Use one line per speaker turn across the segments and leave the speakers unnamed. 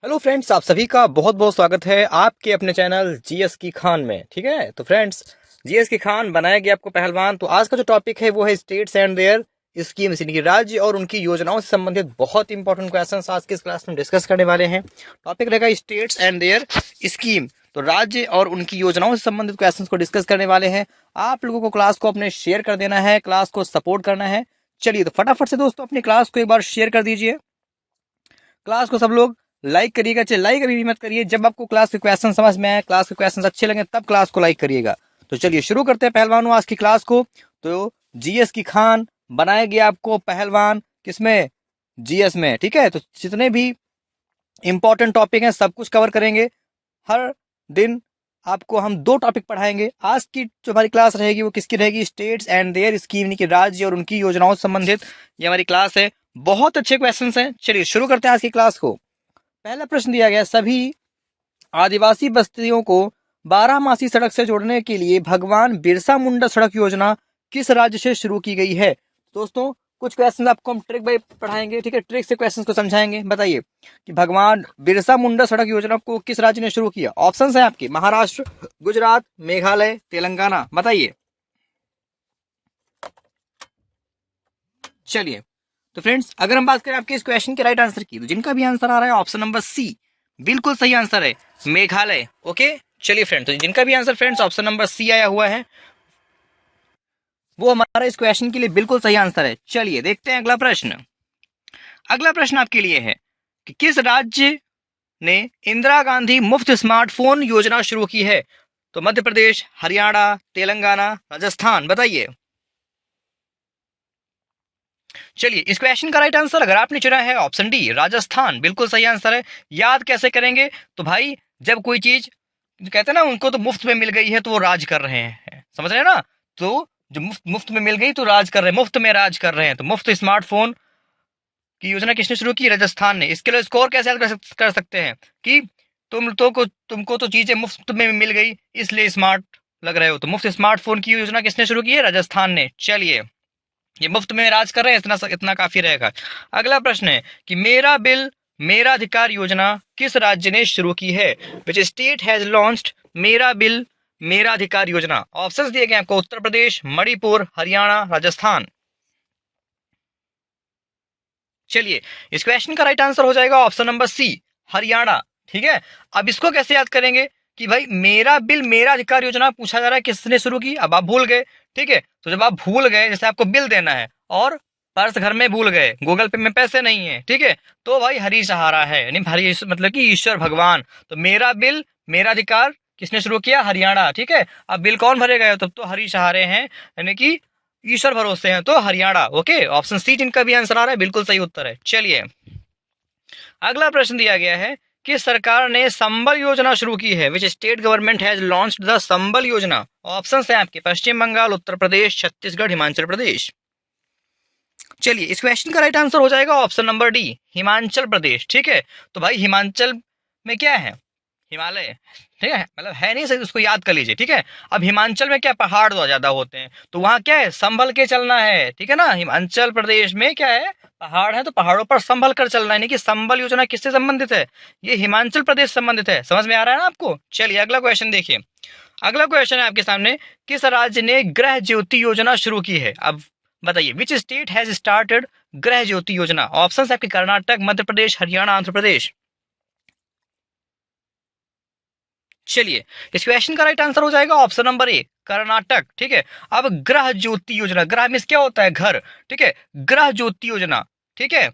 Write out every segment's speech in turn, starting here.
Hello friends, आप सभी का बहुत बहुत स्वागत है आपके अपने चैनल जीएस की खान में। ठीक है, तो फ्रेंड्स, जीएस की खान बनाया गया आपको पहलवान। तो आज का जो टॉपिक है वो है स्टेट्स एंड देयर स्कीम्स, यानी कि राज्य और उनकी योजनाओं से संबंधित बहुत इंपॉर्टेंट क्वेश्चंस आज की इस क्लास में डिस्कस करने वाले हैं। टॉपिक रहेगा स्टेट्स एंड देयर स्कीम। तो राज्य और उनकी योजनाओं से संबंधित क्वेश्चंस को डिस्कस करने वाले हैं। आप लोगों को क्लास को अपने शेयर कर देना है, क्लास को सपोर्ट करना है। चलिए, तो फटाफट से दोस्तों अपनी क्लास को एक बार शेयर कर दीजिए। क्लास को सब लोग लाइक करिएगा। चलिए, लाइक अभी भी मत करिए, जब आपको क्लास के क्वेश्चन समझ में आए, क्लास के क्वेश्चन अच्छे लगे, तब क्लास को लाइक करिएगा। तो चलिए शुरू करते हैं पहलवानों आज की क्लास को। तो जीएस की खान बनाया गया आपको पहलवान, किसमें? जीएस में। ठीक है, तो जितने भी इंपॉर्टेंट टॉपिक हैं सब कुछ कवर करेंगे। हर दिन आपको हम 2 टॉपिक पढ़ाएंगे। आज की जो हमारी क्लास रहेगी वो किसकी रहेगी? स्टेट्स एंड देयर स्कीम, यानी कि राज्य और उनकी योजनाओं से संबंधित ये हमारी क्लास है। बहुत अच्छे क्वेश्चंस हैं। चलिए शुरू करते हैं आज की क्लास को। पहला प्रश्न दिया गया, सभी आदिवासी बस्तियों को बारहमासी सड़क से जोड़ने के लिए भगवान बिरसा मुंडा सड़क योजना किस राज्य से शुरू की गई है? दोस्तों, कुछ क्वेश्चन आपको हम ट्रिक बाय पढ़ाएंगे। ठीक है, ट्रिक से क्वेश्चन को समझाएंगे। बताइए कि भगवान बिरसा मुंडा सड़क योजना को किस राज्य ने शुरू किया? ऑप्शंस हैं आपके, महाराष्ट्र, गुजरात, मेघालय, तेलंगाना। बताइए। चलिए, तो फ्रेंड्स, अगर हम बात करें आपके इस क्वेश्चन के राइट आंसर की, तो जिनका भी आंसर आ रहा है ऑप्शन नंबर सी बिल्कुल सही आंसर है, मेघालय। ओके, चलिए फ्रेंड्स, तो जिनका भी answer friends option number C आया हुआ है वो हमारा इस क्वेश्चन के लिए बिल्कुल सही आंसर है। चलिए देखते हैं अगला प्रश्न। अगला प्रश्न आपके लिए है कि किस राज्य ने इंदिरा गांधी मुफ्त स्मार्टफोन योजना शुरू की है? तो मध्य प्रदेश, हरियाणा, तेलंगाना, राजस्थान। बताइए। चलिए, इस क्वेश्चन का राइट आंसर अगर आपने चुना है ऑप्शन डी, राजस्थान, बिल्कुल सही आंसर है। याद कैसे करेंगे? तो भाई, जब कोई चीज कहते हैं ना उनको तो मुफ्त में मिल गई है तो वो राज कर रहे हैं, समझ रहे हैं ना? तो जो मुफ्त मुफ्त में मिल गई तो राज कर रहे हैं, मुफ्त में राज कर रहे हैं। तो मुफ्त स्मार्टफोन की योजना किसने शुरू की? राजस्थान ने। इसके लिए स्कोर कैसे कर सकते हैं कि तुमको तो चीजें मुफ्त में मिल गई इसलिए स्मार्ट लग रहे हो। तो मुफ्त स्मार्टफोन की योजना किसने शुरू की है? राजस्थान ने। चलिए, ये मुफ्त में राज कर रहे हैं, इतना इतना काफी रहेगा। अगला प्रश्न है कि मेरा बिल मेरा अधिकार योजना किस राज्य ने शुरू की है? विच स्टेट हैज लॉन्च्ड मेरा बिल मेरा अधिकार योजना? ऑप्शंस दिए गए आपको, उत्तर प्रदेश, मणिपुर, हरियाणा, राजस्थान। चलिए, इस क्वेश्चन का राइट आंसर हो जाएगा ऑप्शन नंबर सी, हरियाणा। ठीक है, अब इसको कैसे याद करेंगे कि भाई मेरा बिल मेरा अधिकार योजना पूछा जा रहा है किसने शुरू की? अब आप भूल गए। ठीक है, तो जब आप भूल गए, जैसे आपको बिल देना है और पर्स घर में भूल गए, गूगल पे में पैसे नहीं है, ठीक है, तो भाई हरी सहारा है, यानी हरी मतलब कि ईश्वर भगवान। तो मेरा बिल मेरा अधिकार किसने शुरू किया? हरियाणा। ठीक है, अब बिल कौन भरेगा? तब तो हरी सहारे हैं, यानी कि ईश्वर भरोसे हैं, तो हरियाणा। ओके, ऑप्शन सी जिनका भी आंसर आ रहा है बिल्कुल सही उत्तर है। चलिए, अगला प्रश्न दिया गया है कि सरकार ने संबल योजना शुरू की है। Which state government has launched the Sambal Yojana? Options हैं आपके, पश्चिम बंगाल, उत्तर प्रदेश, छत्तीसगढ़, हिमाचल प्रदेश। चलिए, इस क्वेश्चन का राइट आंसर हो जाएगा option number D, Himachal Pradesh. ठीक है, तो भाई हिमाचल में क्या है? हिमालय। ठीक है, मतलब है नहीं, सही उसको याद कर लीजिए। ठीक है, अब हिमाचल में क्या पहाड़ ज्यादा होते हैं, तो वहां क्या है? संभल के चलना है। ठीक है ना, हिमाचल प्रदेश में क्या है? पहाड़ है, तो पहाड़ों पर संभल कर चलना है। यानी कि संबल योजना किससे संबंधित है? ये हिमाचल प्रदेश संबंधित है। समझ में आ रहा है ना आपको? चलिए, अगला क्वेश्चन देखिए। अगला क्वेश्चन है आपके सामने, किस राज्य ने गृह ज्योति योजना शुरू की है? अब बताइए, विच स्टेट हैज स्टार्टेड गृह ज्योति योजना? ऑप्शन है आपके, कर्नाटक, मध्य प्रदेश, हरियाणा, आंध्र प्रदेश। चलिए, इस क्वेश्चन का राइट आंसर हो जाएगा ऑप्शन नंबर ए, कर्नाटक। ठीक है, अब गृह ज्योति योजना, ग्रह में क्या होता है? घर। ठीक है, गृह ज्योति योजना। ठीक है,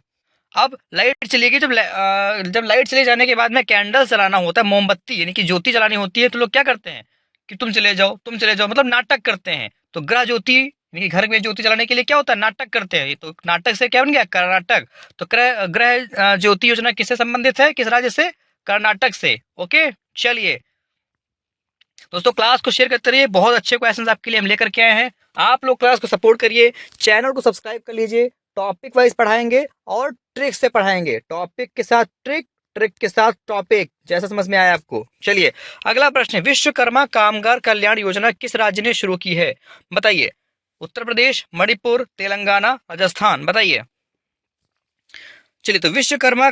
अब लाइट चलेगी, जब लाइट चले जाने के बाद में कैंडल जलाना होता है, मोमबत्ती यानी कि ज्योति जलानी होती है, तो लोग क्या करते हैं कि तुम चले जाओ, तुम चले जाओ, मतलब नाटक करते हैं। तो गृह ज्योति यानी कि घर में ज्योति जलाने के लिए क्या होता है? नाटक करते हैं। तो नाटक से क्या बन गया? कर्नाटक। तो गृह गृह ज्योति योजना किससे संबंधित है? किस राज्य से? कर्नाटक से। ओके, चलिए दोस्तों, क्लास को शेयर करते रहिए, बहुत अच्छे क्वेश्चंस आपके लिए हम लेकर के आए हैं। आप लोग क्लास को सपोर्ट करिए, चैनल को सब्सक्राइब कर लीजिए। टॉपिक वाइज पढ़ाएंगे और ट्रिक से पढ़ाएंगे, टॉपिक के साथ ट्रिक, ट्रिक के साथ टॉपिक, जैसा समझ में आया आपको। चलिए, अगला प्रश्न है, विश्वकर्मा कामगार कल्याण योजना किस राज्य ने शुरू की है? बताइए। उत्तर प्रदेश, मणिपुर, तेलंगाना, राजस्थान। बताइए। चलिए, तो विश्वकर्मा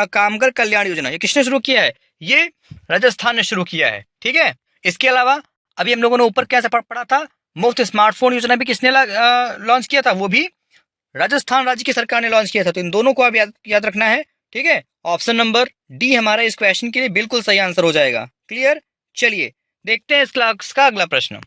कामगर कल्याण योजना ये किसने शुरू किया है? ये राजस्थान ने शुरू किया है, ठीक है। इसके अलावा अभी हम लोगों ने ऊपर कैसे पढ़ा था, मुफ्त स्मार्टफोन योजना भी किसने लॉन्च किया था? वो भी राजस्थान राज्य की सरकार ने लॉन्च किया था। तो इन दोनों को आप याद रखना है, ठीक है। ऑप्शन नंबर डी हमारा इस क्वेश्चन के लिए बिल्कुल सही आंसर हो जाएगा। क्लियर? चलिए देखते हैं इस क्लास का अगला प्रश्न।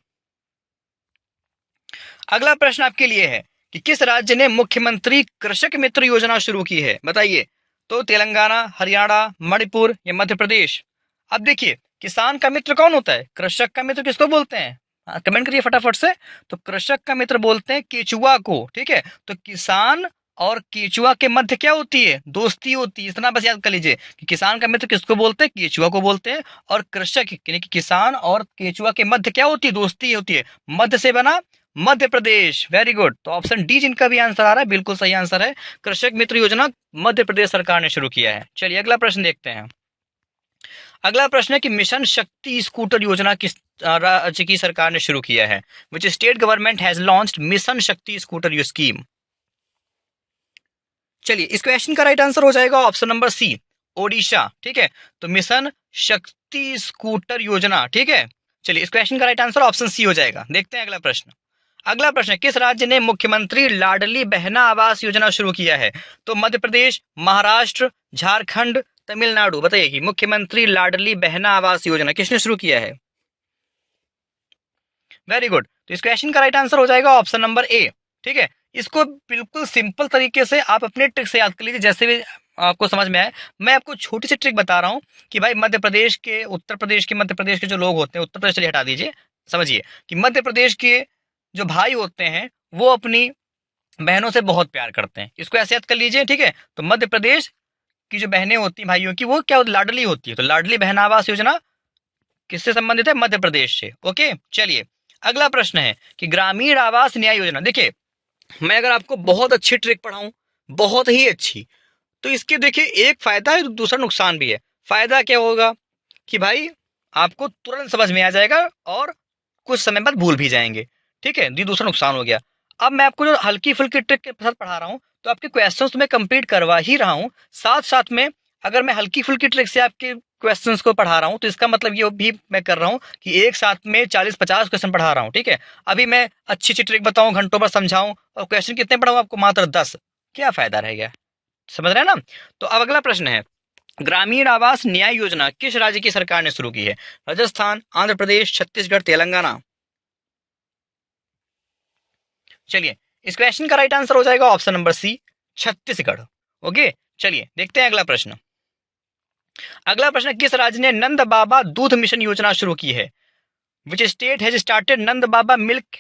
अगला प्रश्न आपके लिए है कि किस राज्य ने मुख्यमंत्री कृषक मित्र योजना शुरू की है? बताइए। तो तेलंगाना, हरियाणा, मणिपुर या मध्य प्रदेश? अब देखिए, किसान का मित्र कौन होता है? कृषक का मित्र किसको बोलते हैं? कमेंट करिए फटाफट से। तो कृषक का मित्र बोलते हैं केचुआ को, ठीक है। तो किसान और केचुआ के मध्य क्या होती है? दोस्ती होती है। इतना बस याद कर लीजिए कि किसान का मित्र किसको बोलते हैं? केचुआ को बोलते हैं। और कृषक यानी कि किसान और केचुआ के मध्य क्या होती है? दोस्ती होती है। मध्य से बना मध्य प्रदेश। Very good. तो ऑप्शन डी जिनका भी आंसर आ रहा है बिल्कुल सही आंसर है। कृषक मित्र योजना मध्य प्रदेश सरकार ने शुरू किया है। चलिए अगला प्रश्न देखते हैं। अगला प्रश्न है कि मिशन शक्ति स्कूटर योजना किस राज्य की सरकार ने शुरू किया है? Which state government has launched mission शक्ति स्कूटर स्कीम? चलिए, इस क्वेश्चन का राइट आंसर हो जाएगा ऑप्शन नंबर सी, ओडिशा, ठीक है। तो मिशन शक्ति स्कूटर योजना, ठीक है। चलिए, इस क्वेश्चन का राइट आंसर ऑप्शन सी हो जाएगा। देखते हैं अगला प्रश्न। अगला प्रश्न है किस राज्य ने मुख्यमंत्री लाडली बहना आवास योजना शुरू किया है? तो मध्य प्रदेश, महाराष्ट्र, झारखंड, तमिलनाडु? बताइए कि मुख्यमंत्री लाडली बहना आवास योजना किसने शुरू किया है? Very good. तो इस क्वेश्चन का राइट आंसर हो जाएगा ऑप्शन नंबर ए, ठीक है। इसको बिल्कुल सिंपल तरीके से आप अपने ट्रिक से याद कर लीजिए, जैसे भी आपको समझ में आए। मैं आपको छोटी सी ट्रिक बता रहा हूँ कि भाई मध्य प्रदेश के, उत्तर प्रदेश के, मध्य प्रदेश के जो लोग होते हैं, उत्तर प्रदेश चलिए हटा दीजिए, समझिए कि मध्य प्रदेश के जो भाई होते हैं वो अपनी बहनों से बहुत प्यार करते हैं। इसको ऐसे याद कर लीजिए, ठीक है। तो मध्य प्रदेश की जो बहनें होती हैं भाइयों की, वो क्या लाडली होती है। तो लाडली बहन आवास योजना किससे संबंधित है? मध्य प्रदेश से। ओके, चलिए अगला प्रश्न है कि ग्रामीण आवास न्याय योजना। देखिए, मैं अगर आपको बहुत अच्छी ट्रिक पढ़ाऊं, बहुत ही अच्छी, तो इसके देखिए एक फायदा है, दूसरा नुकसान भी है। फायदा क्या होगा कि भाई आपको तुरंत समझ में आ जाएगा और कुछ समय बाद भूल भी जाएंगे, ठीक है। ये दूसरा नुकसान हो गया। अब मैं आपको जो हल्की फुल्की ट्रिक के साथ पढ़ा रहा हूँ, तो आपके क्वेश्चंस तो मैं कंप्लीट करवा ही रहा हूँ, साथ साथ में अगर मैं हल्की फुल्की ट्रिक से आपके क्वेश्चंस को पढ़ा रहा हूँ, तो इसका मतलब ये भी मैं कर रहा हूँ कि एक साथ में 40-50 क्वेश्चन पढ़ा रहा हूँ, ठीक है। अभी मैं अच्छी अच्छी ट्रिक बताऊँ, घंटों पर समझाऊं, और क्वेश्चन कितने पढ़ाऊँ आपको? मात्र 10। क्या फायदा रह गया? समझ रहे हैं ना? तो अब अगला प्रश्न है, ग्रामीण आवास न्याय योजना किस राज्य की सरकार ने शुरू की है? राजस्थान, आंध्र प्रदेश, छत्तीसगढ़, तेलंगाना? चलिए, इस क्वेश्चन का राइट आंसर हो जाएगा option number C, Chhattisgarh. Okay, चलिए देखते हैं अगला प्रश्न। अगला प्रश्न, किस राज्य ने नंद बाबा दूध मिशन योजना शुरू की है? Which state has started Nand Baba milk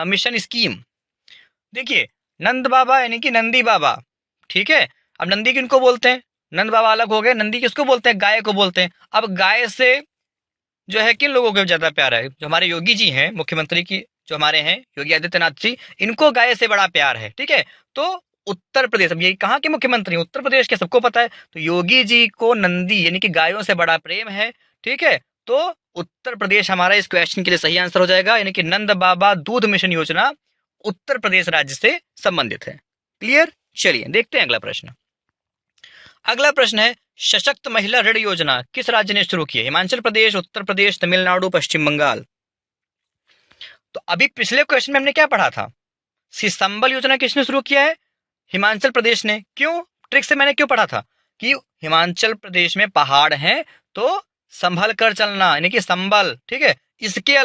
mission scheme? देखिए, नंद बाबा यानी कि नंदी बाबा, ठीक है। अब नंदी किनको बोलते हैं? नंद बाबा अलग हो गए, नंदी किसको बोलते हैं? गाय को बोलते हैं। अब गाय से जो है किन लोगों को ज्यादा प्यार है? जो हमारे योगी जी हैं, मुख्यमंत्री की जो हमारे हैं योगी आदित्यनाथ जी, इनको गाय से बड़ा प्यार है, ठीक है। तो उत्तर प्रदेश, अब ये कहाँ के मुख्यमंत्री? उत्तर प्रदेश के, सबको पता है। तो योगी जी को नंदी यानी कि गायों से बड़ा प्रेम है, ठीक है। तो उत्तर प्रदेश हमारा इस क्वेश्चन के लिए सही आंसर हो जाएगा, यानी कि नंद बाबा दूध मिशन योजना उत्तर प्रदेश राज्य से संबंधित है। क्लियर? चलिए देखते हैं अगला प्रश्न। अगला प्रश्न है, सशक्त महिला ऋण योजना किस राज्य ने शुरू की है? हिमाचल प्रदेश, उत्तर प्रदेश, तमिलनाडु, पश्चिम बंगाल? तो अभी पिछले क्वेश्चन में हमने क्या पढ़ा था? संबल योजना किसने शुरू किया है? हिमाचल प्रदेश ने। क्यों? ट्रिक से मैंने क्यों पढ़ा था कि हिमाचल प्रदेश में पहाड़ हैं, तो संभल कर चलना यानी कि संबल, ठीक है। इसके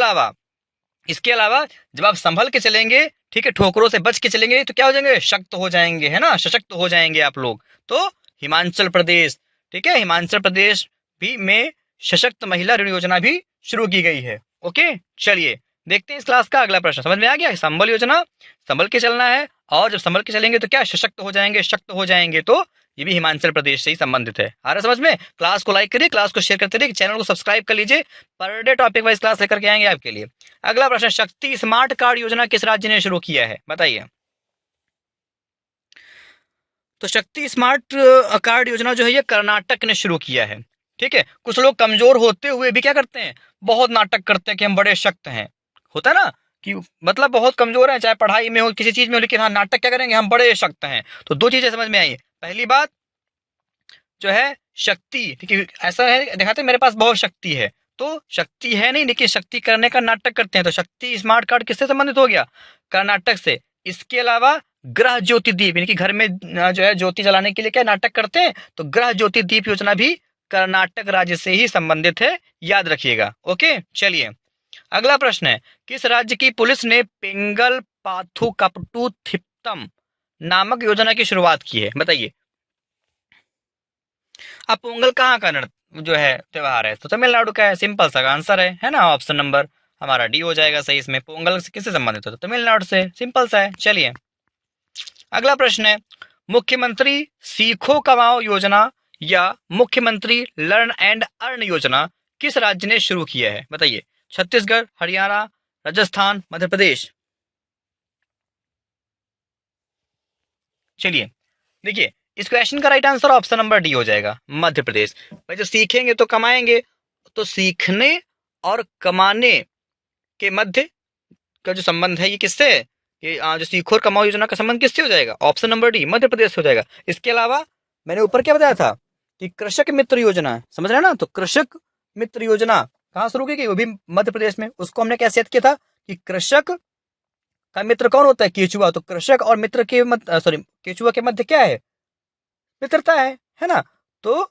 अलावा जब आप संभल के चलेंगे, ठीक है, ठोकरों से बच के चलेंगे, तो क्या हो जाएंगे? शक्त हो जाएंगे, है ना, सशक्त हो जाएंगे आप लोग। तो हिमाचल प्रदेश, ठीक है, हिमाचल प्रदेश भी में सशक्त महिला ऋण योजना भी शुरू की गई है। ओके, चलिए देखते हैं इस क्लास का अगला प्रश्न। समझ में आ गया? संबल योजना, संभल के चलना है, और जब संभल के चलेंगे तो क्या? सशक्त हो जाएंगे, शक्त हो जाएंगे। तो ये भी हिमाचल प्रदेश से ही संबंधित है। आ रहा समझ में? क्लास को लाइक करिए, क्लास को शेयर करते रहिए, चैनल को सब्सक्राइब कर लीजिए। Per day topic wise class लेकर के आएंगे आपके लिए। अगला प्रश्न, शक्ति स्मार्ट कार्ड योजना किस राज्य ने शुरू किया है? बताइए। तो शक्ति स्मार्ट कार्ड योजना जो है ये कर्नाटक ने शुरू किया है, ठीक है। कुछ लोग कमजोर होते हुए भी क्या करते हैं? बहुत नाटक करते हैं कि हम बड़े शक्त हैं। होता है ना कि मतलब बहुत कमजोर हैं, चाहे पढ़ाई में हो, किसी चीज में हो, लेकिन हाँ नाटक क्या करेंगे? हम बड़े शक्त हैं। तो दो चीजें समझ में आई। पहली बात जो है शक्ति, ठीक है, ऐसा है दिखाते हैं मेरे पास बहुत शक्ति है, तो शक्ति है नहीं लेकिन शक्ति करने का नाटक करते हैं, तो शक्ति स्मार्ट कार्ड किससे संबंधित हो गया, कर्नाटक से। इसके अलावा ग्रह ज्योति दीप, यानी कि घर में जो है ज्योति जलाने के लिए क्या नाटक करते हैं, तो ग्रह ज्योति दीप योजना भी कर्नाटक राज्य से ही संबंधित है, याद रखिएगा। ओके, चलिए अगला प्रश्न है, किस राज्य की पुलिस ने पेंगल पाथु कपटू थिप्तम नामक योजना की शुरुआत की है, बताइए। अब पोंगल कहाँ का जो है त्योहार है, तो तमिलनाडु का है, सिंपल सा आंसर है ना, ऑप्शन नंबर हमारा डी हो जाएगा सही। इसमें पोंगल किससे संबंधित होता है, तमिलनाडु से, सिंपल सा है। चलिए अगला प्रश्न है, मुख्यमंत्री सीखो कमाओ योजना या मुख्यमंत्री लर्न एंड अर्न योजना किस राज्य ने शुरू किया है, बताइए। छत्तीसगढ़, हरियाणा, राजस्थान, मध्य प्रदेश। चलिए देखिए, इस क्वेश्चन का right answer option number D हो जाएगा, मध्य प्रदेश। भाई जो सीखेंगे तो कमाएंगे, तो सीखने और कमाने के मध्य का जो संबंध है ये किससे है, ये जो सीखो और कमाओ योजना का संबंध किससे हो जाएगा, option number D Madhya Pradesh हो जाएगा। इसके अलावा मैंने ऊपर क्या बताया था कि कृषक मित्र योजना है, समझ रहे हैं ना, तो कृषक मित्र योजना कहाँ शुरू की गई, वो भी मध्य प्रदेश में। उसको हमने कैसे याद किया था कि कृषक का मित्र कौन होता है, केचुआ, तो कृषक और मित्र के मध्य, सॉरी, केचुआ के मध्य क्या है, मित्रता है ना, तो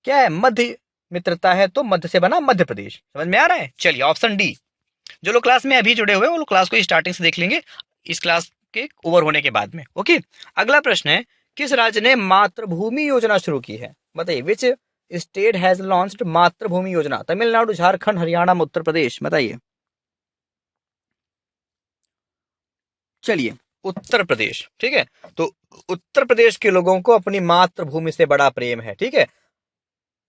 क्या है, मध्य मित्रता है, तो मध्य से बना मध्य प्रदेश। समझ में आ रहा है। चलिए ऑप्शन डी, जो लोग क्लास में अभी जुड़े हुए हैं वो लोग क्लास को स्टार्टिंग से देख लेंगे, इस क्लास के ओवर होने के बाद में। ओके, अगला प्रश्न है, किस राज्य ने मातृभूमि योजना शुरू की है, बताइए। विच स्टेट हैज लॉन्च्ड मातृभूमि योजना, तमिलनाडु, झारखंड, हरियाणा, उत्तर प्रदेश, बताइए। चलिए उत्तर प्रदेश, ठीक है, तो उत्तर प्रदेश के लोगों को अपनी मातृभूमि से बड़ा प्रेम है, ठीक है।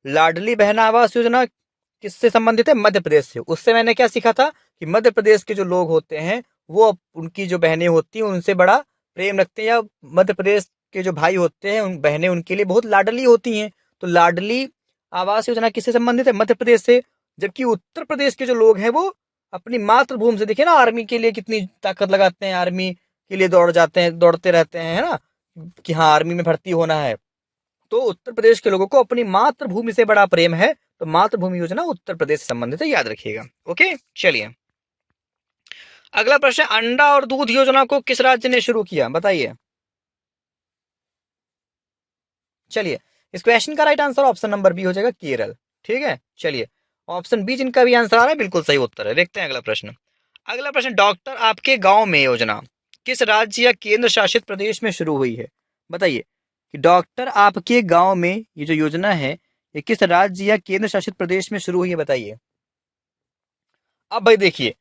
लाडली बहन आवास योजना किससे संबंधित है, मध्य प्रदेश से। उससे मैंने क्या सीखा था कि मध्य प्रदेश के जो लोग होते हैं वो उनकी जो बहनें होती हैं उनसे बड़ा प्रेम रखते हैं, या मध्य प्रदेश के जो भाई होते हैं उन बहनें उनके लिए बहुत लाडली होती हैं, तो लाडली आवास योजना किससे संबंधित है, मध्य प्रदेश से। जबकि उत्तर प्रदेश के जो लोग हैं वो अपनी मातृभूमि से, देखिए ना आर्मी के लिए कितनी ताकत लगाते हैं, आर्मी के लिए दौड़ जाते हैं, दौड़ते रहते हैं, है ना, कि हाँ आर्मी में भर्ती होना है। तो उत्तर प्रदेश के लोगों को अपनी मातृभूमि से बड़ा प्रेम है, तो मातृभूमि योजना उत्तर प्रदेश से संबंधित है, याद रखिएगा। ओके, चलिए अगला प्रश्न, अंडा और दूध योजना को किस राज्य ने शुरू किया, बताइए। चलिए इस क्वेश्चन का right answer option number B हो जाएगा, केरल, ठीक है। चलिए ऑप्शन बी जिनका भी आंसर आ रहा है बिल्कुल सही उत्तर है। देखते हैं अगला प्रश्न। अगला प्रश्न, डॉक्टर आपके गांव में योजना किस राज्य या केंद्र शासित प्रदेश में शुरू हुई है, बताइए कि डॉक्टर आपके गांव में ये जो योजना है ये किस राज्य या केंद्र शासित प्रदेश में शुरू हुई है, बताइए। अब भाई देखिए,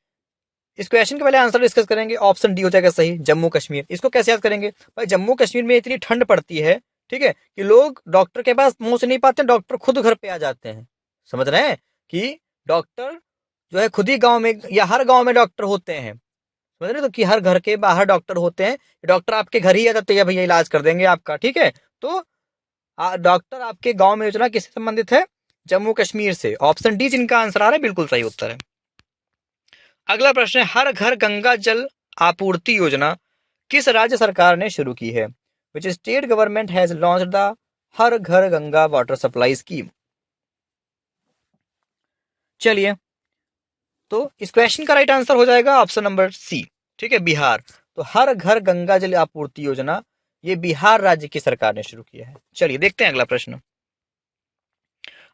इस क्वेश्चन के पहले आंसर डिस्कस करेंगे, ऑप्शन डी हो जाएगा सही, जम्मू कश्मीर। इसको कैसे याद करेंगे, भाई जम्मू कश्मीर में इतनी ठंड पड़ती है, ठीक है, कि लोग डॉक्टर के पास पहुंच नहीं पाते, डॉक्टर खुद घर पे आ जाते हैं। समझ रहे हैं कि डॉक्टर जो है खुद ही गांव में या हर गांव में डॉक्टर होते हैं, समझ रहे, तो कि हर घर के बाहर डॉक्टर होते हैं, डॉक्टर आपके घर ही आ जाते हैं, भैया इलाज कर देंगे आपका, ठीक है। तो डॉक्टर आपके गांव में योजना किससे संबंधित है, जम्मू कश्मीर से। ऑप्शन डी जिनका आंसर आ रहा है बिल्कुल सही उत्तर है। अगला प्रश्न है, हर घर गंगा जल आपूर्ति योजना किस राज्य सरकार ने शुरू की है, which state government has launched the Har Ghar Ganga water supply scheme. चलिए तो इस क्वेश्चन का राइट आंसर हो जाएगा ऑप्शन नंबर सी, ठीक है, बिहार। तो हर घर गंगा जल आपूर्ति योजना ये बिहार राज्य की सरकार ने शुरू किया है। चलिए देखते हैं अगला प्रश्न।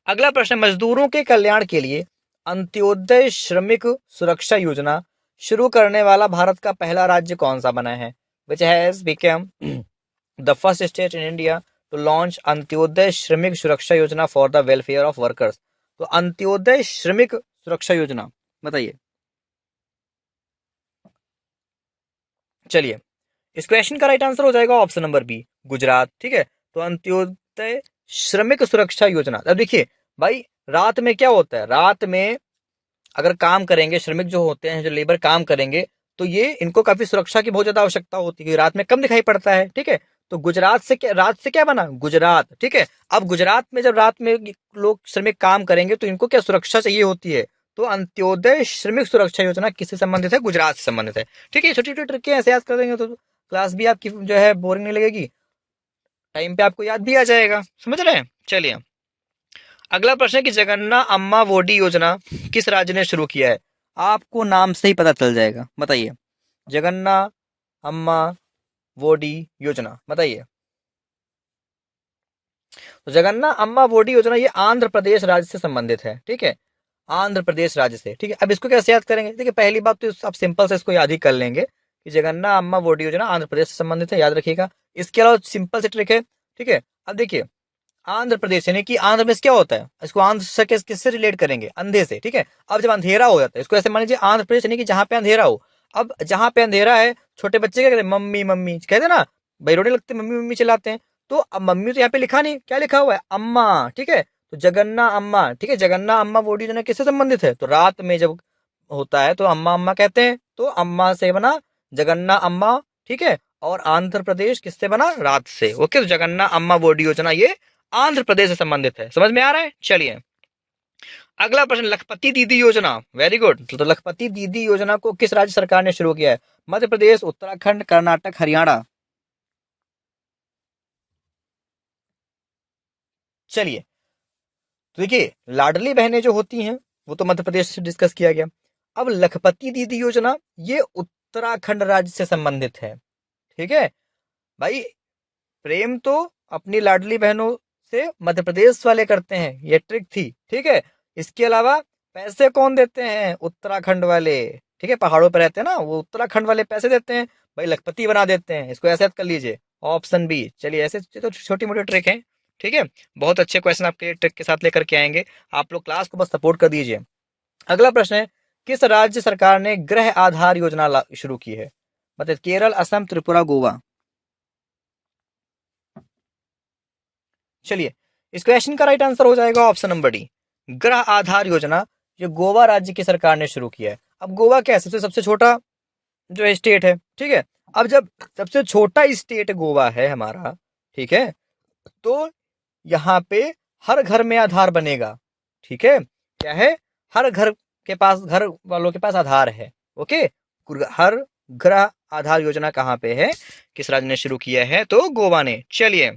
अगला प्रश्न, मजदूरों के कल्याण के लिए अंत्योदय श्रमिक सुरक्षा योजना शुरू करने वाला भारत का पहला राज्य कौन सा बना है, which has become the first state in India to launch Antyodaya Shramik Suraksha Yojana for the welfare of workers. तो अंत्योदय श्रमिक सुरक्षा योजना, बताइए। चलिए इस क्वेश्चन का राइट आंसर हो जाएगा ऑप्शन नंबर बी, गुजरात, ठीक है। तो अंत्योदय श्रमिक सुरक्षा योजना, अब देखिए भाई रात में क्या होता है, रात में अगर काम करेंगे श्रमिक जो होते हैं, जो लेबर काम करेंगे, तो ये इनको काफी सुरक्षा की बहुत ज्यादा आवश्यकता होती है, रात में कम दिखाई पड़ता है, ठीक है। तो गुजरात से क्या, रात से क्या बना, गुजरात, ठीक है। अब गुजरात में जब रात में लोग श्रमिक काम करेंगे तो इनको क्या सुरक्षा चाहिए होती है, तो अंत्योदय श्रमिक सुरक्षा योजना किससे संबंधित है, गुजरात से संबंधित है, ठीक है। छोटी छोटी ट्रिक ऐसे याद कर देंगे तो क्लास भी आपकी जो है बोरिंग नहीं लगेगी, टाइम पे आपको याद भी आ जाएगा। समझ रहे हैं? चलिए अगला प्रश्न है कि जगन्ना अम्मा वोडी योजना किस राज्य ने शुरू किया है? आपको नाम से ही पता चल जाएगा। बताइए, जगन्ना अम्मा वोडी योजना, बताइए। तो जगन्ना अम्मा वोडी योजना ये आंध्र प्रदेश राज्य से संबंधित है। ठीक है, आंध्र प्रदेश राज्य से। ठीक है, अब इसको कैसे याद करेंगे? देखिए पहली बात तो आप सिंपल से इसको याद ही कर लेंगे कि जगन्ना अम्मा वोडी योजना आंध्र प्रदेश से संबंधित है, याद रखिएगा। इसके अलावा सिंपल से ट्रिक है। ठीक है, अब देखिए आंध्र प्रदेश यानी कि आंध्र प्रदेश क्या होता है, इसको आंध्र से किससे रिलेट करेंगे? अंधे से। ठीक है, अब जब अंधेरा हो जाता है, इसको ऐसे मान लीजिए आंध्र प्रदेश यानी कि जहां पे अंधेरा हो। अब जहां पे अंधेरा है, छोटे बच्चे क्या कहते हैं? मम्मी मम्मी कहते हैं ना, भाई रोने लगते मम्मी मम्मी चिल्लाते हैं। तो अब मम्मी तो यहाँ पे लिखा नहीं, क्या लिखा हुआ है? अम्मा। ठीक है, तो जगन्ना अम्मा। ठीक है, जगन्ना अम्मा बॉडी जो है किससे संबंधित है? तो रात में जब होता है तो अम्मा अम्मा कहते हैं, तो अम्मा से बना जगन्ना अम्मा। ठीक है, और आंध्र प्रदेश किससे बना? रात से। ओके, तो जगन्ना अम्मा बॉडी योजना ये आंध्र प्रदेश से संबंधित है। समझ में आ रहा है? चलिए अगला प्रश्न, लखपति दीदी योजना। Very good. तो लखपति दीदी योजना को किस राज्य सरकार ने शुरू किया है? मध्य प्रदेश, उत्तराखंड, कर्नाटक, हरियाणा। चलिए तो देखिए लाडली बहनें जो होती हैं वो तो मध्य प्रदेश से डिस्कस किया गया। अब लखपति दीदी योजना ये उत्तराखंड राज्य से संबंधित है। ठीक है भाई, प्रेम तो अपनी लाडली बहनों से मध्य प्रदेश वाले करते हैं, ये ट्रिक थी। ठीक है, इसके अलावा पैसे कौन देते हैं? उत्तराखंड वाले। ठीक है, पहाड़ों पर रहते हैं ना वो, उत्तराखंड वाले पैसे देते हैं, भाई लखपति बना देते हैं। इसको ऐसे याद कर लीजिए, ऑप्शन बी। चलिए ऐसे तो छोटी मोटी ट्रिक है। ठीक है, बहुत अच्छे क्वेश्चन आपके ट्रिक के साथ लेकर के आएंगे। आप लोग क्लास को बस सपोर्ट कर दीजिए। अगला प्रश्न है, किस राज्य सरकार ने गृह आधार योजना शुरू की है? मतलब केरल, असम, त्रिपुरा, गोवा। चलिए इस क्वेश्चन का राइट आंसर हो जाएगा ऑप्शन नंबर डी, गृह आधार योजना। जो गोवा राज्य की सरकार ने शुरू किया है। अब गोवा क्या है? सबसे छोटा जो है स्टेट है। ठीक है, अब जब सबसे छोटा स्टेट गोवा है हमारा, ठीक है, तो यहाँ पे हर घर में आधार बनेगा। ठीक है, क्या है? हर घर के पास, घर वालों के पास आधार है। ओके, हर गृह आधार योजना कहाँ पे है? किस राज्य ने शुरू किया है? तो गोवा ने। चलिए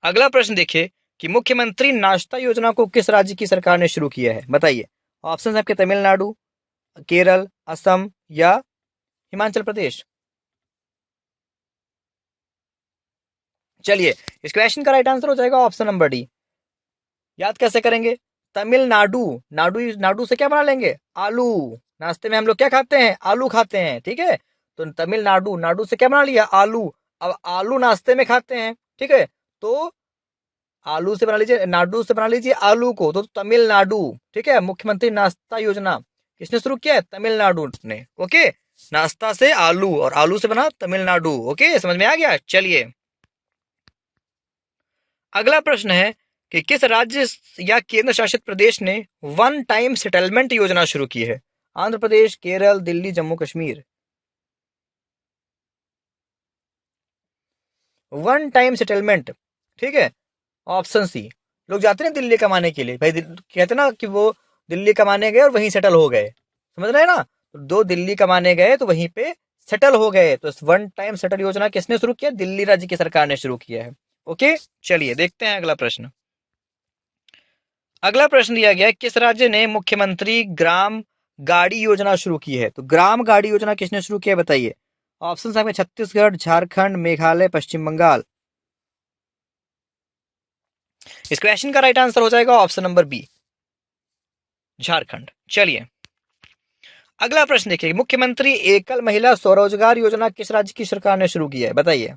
अगला प्रश्न देखिए कि मुख्यमंत्री नाश्ता योजना को किस राज्य की सरकार ने शुरू किया है? बताइए। ऑप्शन आपके तमिलनाडु, केरल, असम या हिमाचल प्रदेश। चलिए इस क्वेश्चन का राइट आंसर हो जाएगा ऑप्शन नंबर डी। याद कैसे करेंगे? तमिलनाडु, नाडु नाडु से क्या बना लेंगे? आलू। नाश्ते में हम लोग क्या खाते हैं? आलू खाते हैं। ठीक है, तो तमिलनाडु, नाडु से क्या बना लिया? आलू। अब आलू नाश्ते में खाते हैं। ठीक है, तो आलू से बना लीजिए, नाडु से बना लीजिए आलू को, तो तमिलनाडु। ठीक है, मुख्यमंत्री नाश्ता योजना किसने शुरू किया है? तमिलनाडु ने। ओके, नाश्ता से आलू और आलू से बना तमिलनाडु। ओके, समझ में आ गया? चलिए अगला प्रश्न है कि किस राज्य या केंद्र शासित प्रदेश ने वन टाइम सेटलमेंट योजना शुरू की है? Andhra Pradesh, Kerala, Delhi, Jammu Kashmir. One time settlement. ठीक है, ऑप्शन सी। लोग जाते हैं दिल्ली कमाने के लिए, भाई कहते ना कि वो दिल्ली कमाने गए और वहीं सेटल हो गए। समझ रहे हैं ना? तो दो दिल्ली कमाने गए तो वहीं पे सेटल हो गए। तो वन टाइम सेटल योजना किसने शुरू किया? दिल्ली राज्य की सरकार ने शुरू किया है। ओके, चलिए देखते हैं अगला प्रश्न। अगला प्रश्न दिया गया है, किस राज्य ने मुख्यमंत्री ग्राम गाड़ी योजना शुरू की है? तो ग्राम गाड़ी योजना किसने शुरू किया है? बताइए। ऑप्शन है छत्तीसगढ़, झारखंड, मेघालय, पश्चिम बंगाल। इस क्वेश्चन का राइट आंसर हो जाएगा ऑप्शन नंबर बी, झारखंड। चलिए अगला प्रश्न देखिए, मुख्यमंत्री एकल महिला स्वरोजगार योजना किस राज्य की सरकार ने शुरू की है? बताइए।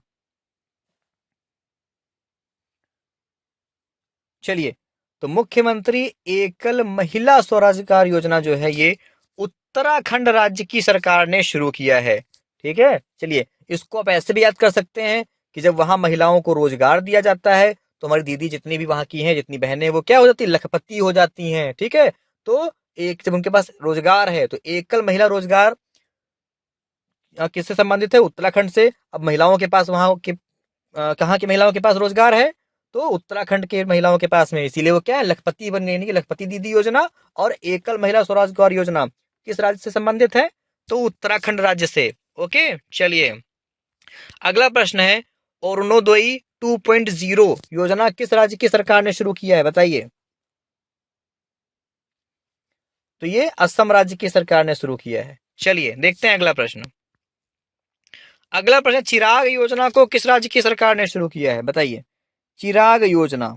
चलिए तो मुख्यमंत्री एकल महिला स्वरोजगार योजना जो है ये उत्तराखंड राज्य की सरकार ने शुरू किया है। ठीक है, चलिए इसको आप ऐसे भी याद कर सकते हैं कि जब वहां महिलाओं को रोजगार दिया जाता है तो हमारी दीदी जितनी भी वहां की हैं, जितनी बहनें, वो क्या हो जाती है? लखपति हो जाती हैं। ठीक है, तो एक जब उनके पास रोजगार है तो एकल महिला रोजगार किससे संबंधित है? उत्तराखंड से। अब महिलाओं के पास वहां के कहाँ की महिलाओं के पास रोजगार है? तो उत्तराखंड के महिलाओं के पास में, इसीलिए वो क्या है? लखपति बन गई। कि लखपति दीदी योजना और एकल महिला स्वरोजगार योजना किस राज्य से संबंधित है? तो उत्तराखंड राज्य से। ओके, चलिए अगला प्रश्न है, अरुणोदयी 2.0 योजना किस राज्य की सरकार ने शुरू किया है, बताइए। तो ये असम राज्य की सरकार ने शुरू किया है। चलिए देखते हैं अगला प्रश्न। अगला प्रश्न, चिराग योजना को किस राज्य की सरकार ने शुरू किया है, बताइए। चिराग योजना,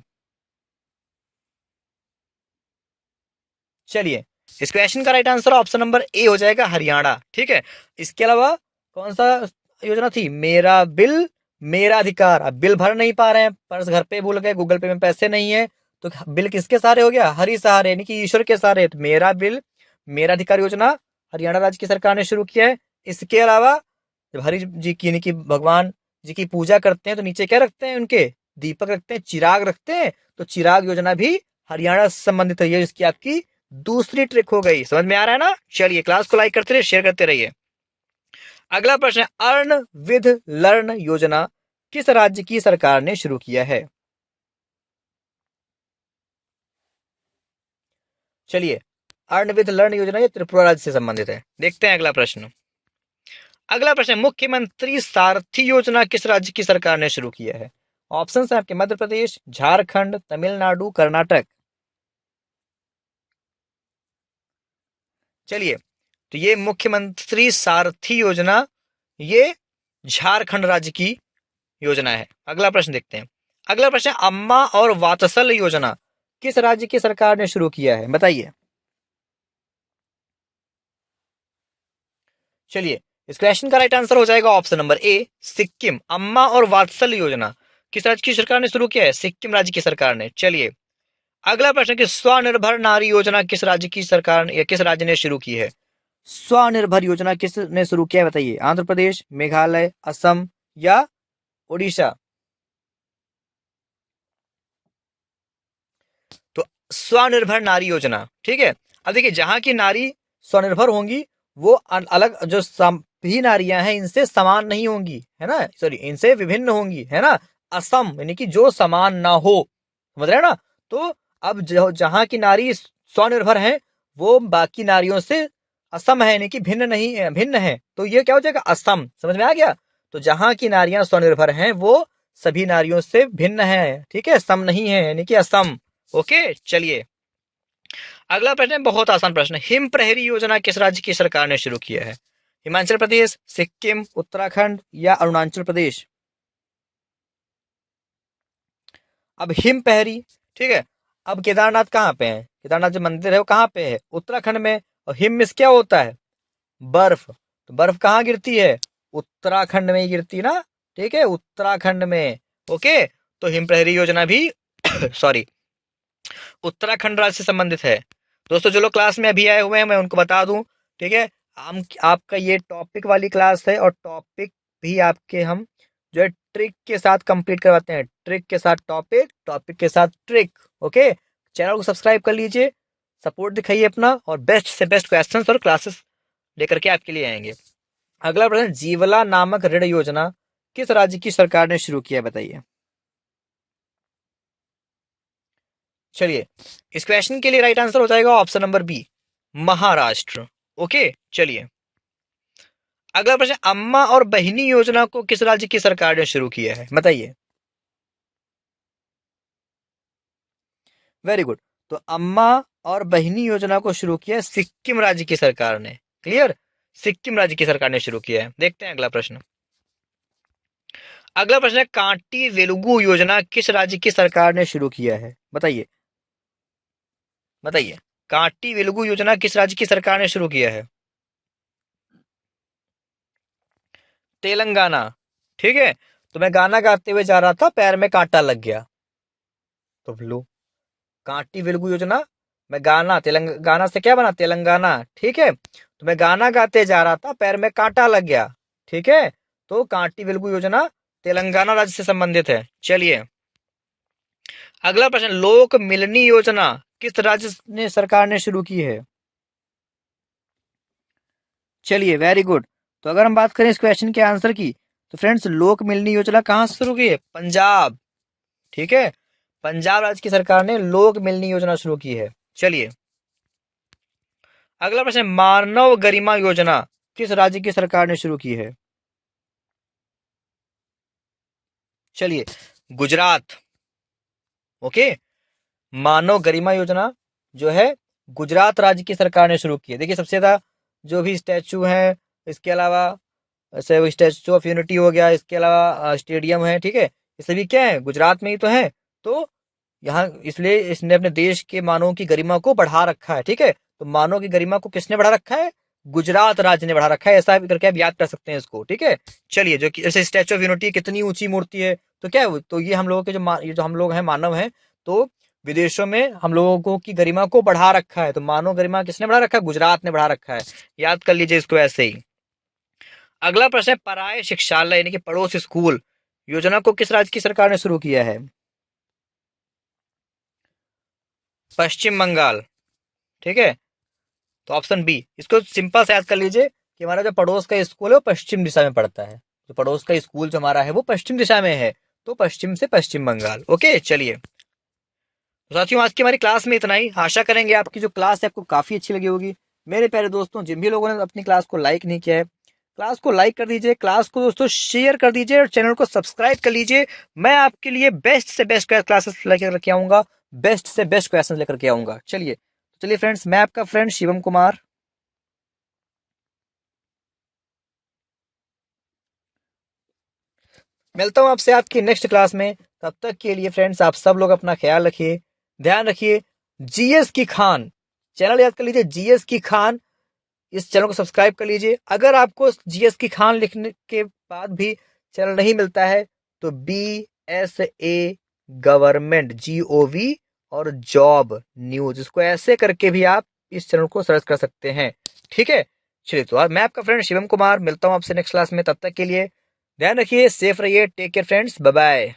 चलिए इस क्वेश्चन का right answer option number A हो जाएगा, हरियाणा। ठीक है, इसके अलावा कौन सा योजना थी, मेरा बिल मेरा अधिकार। अब बिल भर नहीं पा रहे हैं, पर्स घर पे भूल गए, गूगल पे में पैसे नहीं है, तो बिल किसके सहारे हो गया, हरि सहारे, यानी कि ईश्वर के सहारे। तो मेरा बिल मेरा अधिकार योजना हरियाणा राज्य की सरकार ने शुरू किया है। इसके अलावा जब हरि जी की यानी कि भगवान जी की पूजा करते हैं तो नीचे क्या रखते हैं, उनके दीपक रखते हैं, चिराग रखते हैं, तो चिराग योजना भी हरियाणा से संबंधित है। ये इसकी आपकी दूसरी ट्रिक हो गई, समझ में आ रहा है ना। चलिए क्लास को लाइक करते रहिए, शेयर करते रहिए। अगला प्रश्न है, अर्ण विध लर्ण योजना किस राज्य की सरकार ने शुरू किया है। चलिए, अर्ण विध लर्ण योजना ये त्रिपुरा राज्य से संबंधित है। देखते हैं अगला प्रश्न। अगला प्रश्न, मुख्यमंत्री सारथी योजना किस राज्य की सरकार ने शुरू किया है। ऑप्शन है आपके मध्य प्रदेश, झारखंड, तमिलनाडु, कर्नाटक। चलिए, तो ये मुख्यमंत्री सारथी योजना ये झारखंड राज्य की योजना है। अगला प्रश्न देखते हैं। अगला प्रश्न, अम्मा और वात्सल योजना किस राज्य की सरकार ने शुरू किया है, बताइए। चलिए, इस क्वेश्चन का राइट आंसर हो जाएगा ऑप्शन नंबर ए, सिक्किम। अम्मा और वात्सल योजना किस राज्य की सरकार ने शुरू किया है, सिक्किम राज्य की सरकार ने। चलिए अगला प्रश्न कि स्वनिर्भर नारी योजना किस राज्य की सरकार या किस राज्य ने शुरू की है। स्वनिर्भर योजना किसने शुरू किया है, बताइए। आंध्र प्रदेश, मेघालय, असम या ओडिशा। तो स्वनिर्भर नारी योजना, ठीक है। अब देखिए, जहां की नारी स्वनिर्भर होंगी वो अलग जो भी नारियां हैं इनसे समान नहीं होंगी, है ना, सॉरी इनसे विभिन्न होंगी, है ना। असम यानी कि जो समान ना हो, समझ रहे हैं ना। तो अब जहां की नारी स्वनिर्भर है वो बाकी नारियों से असम है, यानी कि भिन्न नहीं है, भिन्न है, तो ये क्या हो जाएगा, असम। समझ में आ गया। तो जहां की नारियां स्वनिर्भर हैं वो सभी नारियों से भिन्न है, ठीक है, सम नहीं है, यानी कि असम। ओके, चलिए अगला प्रश्न है, बहुत आसान प्रश्न। हिम प्रहरी योजना किस राज्य की सरकार ने शुरू किया है। हिमाचल प्रदेश, सिक्किम, उत्तराखंड या अरुणाचल प्रदेश। अब हिम पहरी, ठीक है। अब केदारनाथ कहाँ पे है, केदारनाथ जो मंदिर है वो कहाँ पे है, उत्तराखंड में। और हिम में क्या होता है, बर्फ। तो बर्फ कहाँ गिरती है, उत्तराखंड में ही गिरती ना, ठीक है, उत्तराखंड में। ओके, तो हिम प्रहरी योजना भी सॉरी उत्तराखंड राज्य से संबंधित है। दोस्तों जो लोग क्लास में अभी आए हुए हैं मैं उनको बता दूं, ठीक है, हम आपका ये टॉपिक वाली क्लास है और टॉपिक भी आपके हम जो है ट्रिक के साथ कंप्लीट करवाते हैं। ट्रिक के साथ टॉपिक, टॉपिक के साथ ट्रिक। ओके, चैनल को सब्सक्राइब कर लीजिए, सपोर्ट दिखाइए अपना, और बेस्ट से बेस्ट क्वेश्चंस और क्लासेस लेकर के आपके लिए आएंगे। अगला प्रश्न, जीवला नामक ऋण योजना किस राज्य की सरकार ने शुरू किया, बताइए। चलिए, इस क्वेश्चन के लिए राइट आंसर हो जाएगा option number B, Maharashtra. Okay, चलिए अगला प्रश्न, अम्मा और बहिनी योजना को किस राज्य की सरकार ने शुरू किया है, बताइए। Very good. तो अम्मा और बहिनी योजना को शुरू किया है सिक्किम राज्य की सरकार ने। क्लियर, सिक्किम राज्य की सरकार ने शुरू किया है। देखते हैं अगला प्रश्न। अगला प्रश्न है, कांटी वेलुगु योजना किस राज्य की सरकार ने शुरू किया है, बताइए। बताइए, कांटी वेलुगु योजना किस राज्य की सरकार ने शुरू किया है। तेलंगाना, ठीक है। तो मैं गाना गाते हुए जा रहा था, पैर में कांटा लग गया, तो लो कांटी वेलुगु योजना। मैं गाना तेलंगाना से क्या बना, तेलंगाना, ठीक है। तो मैं गाना गाते जा रहा था, पैर में कांटा लग गया, ठीक है। तो कांटी वेलुगु योजना तेलंगाना राज्य से संबंधित है। चलिए अगला प्रश्न, लोक मिलनी योजना किस राज्य ने सरकार ने शुरू की है। चलिए वेरी गुड। तो अगर हम बात करें इस क्वेश्चन के आंसर की, तो फ्रेंड्स लोक मिलनी योजना कहां से शुरू की है, पंजाब, ठीक है। पंजाब राज्य की सरकार ने लोक मिलनी योजना शुरू की है। चलिए अगला प्रश्न, मानव गरिमा योजना किस राज्य की सरकार ने शुरू की है। चलिए, गुजरात। ओके, मानव गरिमा योजना जो है गुजरात राज्य की सरकार ने शुरू की है। देखिए सबसे ज्यादा जो भी स्टैचू हैं, इसके अलावा ऐसे वो स्टैचू ऑफ यूनिटी हो गया, इसके अलावा स्टेडियम है, ठीक है, ये सभी क्या है, गुजरात में ही तो है। तो यहाँ इसलिए इसने अपने देश के मानवों की गरिमा को बढ़ा रखा है, ठीक है। तो मानव की गरिमा को किसने बढ़ा रखा है, गुजरात राज्य ने बढ़ा रखा है, ऐसा करके आप याद कर सकते हैं इसको, ठीक है। चलिए, जो कि जैसे स्टैचू ऑफ यूनिटी कितनी ऊंची मूर्ति है, तो क्या है, तो ये हम लोगों के ये जो हम लोग हैं मानव हैं, तो विदेशों में हम लोगों की गरिमा को बढ़ा रखा है। तो मानव गरिमा किसने बढ़ा रखा है, गुजरात ने बढ़ा रखा है। याद कर लीजिए इसको ऐसे ही। अगला प्रश्न है, पराय शिक्षालय यानी कि पड़ोस स्कूल योजना को किस राज्य की सरकार ने शुरू किया है। पश्चिम बंगाल, ठीक है। तो ऑप्शन बी, इसको सिंपल से याद कर लीजिए कि हमारा जो पड़ोस का स्कूल है वो पश्चिम दिशा में पड़ता है। तो पड़ोस का स्कूल जो हमारा है वो पश्चिम दिशा में है, तो पश्चिम से पश्चिम बंगाल। ओके, चलिए तो साथियों, आज की हमारी क्लास में इतना ही। आशा करेंगे आपकी जो क्लास है आपको काफी अच्छी लगी होगी। मेरे प्यारे दोस्तों, जिन भी लोगों ने अपनी क्लास को लाइक नहीं किया है, क्लास को लाइक कर दीजिए, क्लास को दोस्तों शेयर कर दीजिए और चैनल को सब्सक्राइब कर लीजिए। मैं आपके लिए बेस्ट से बेस्ट क्लासेस लेकर के आऊंगा, बेस्ट से बेस्ट क्वेश्चन लेकर के आऊंगा। चलिए फ्रेंड्स, मैं आपका फ्रेंड शिवम कुमार मिलता हूं आपसे आपकी नेक्स्ट क्लास में। तब तक के लिए फ्रेंड्स, आप सब लोग अपना ख्याल रखिए, ध्यान रखिए। जीएस की खान चैनल याद कर लीजिए, जीएस की खान, इस चैनल को सब्सक्राइब कर लीजिए। अगर आपको जीएस की खान लिखने के बाद भी चैनल नहीं मिलता है तो BSA गवर्नमेंट GOV और जॉब न्यूज, इसको ऐसे करके भी आप इस चैनल को सर्च कर सकते हैं, ठीक है। चलिए, तो मैं आपका फ्रेंड शिवम कुमार मिलता हूं आपसे नेक्स्ट क्लास में। तब तक के लिए ध्यान रखिए, सेफ रहिए, take care friends, bye bye.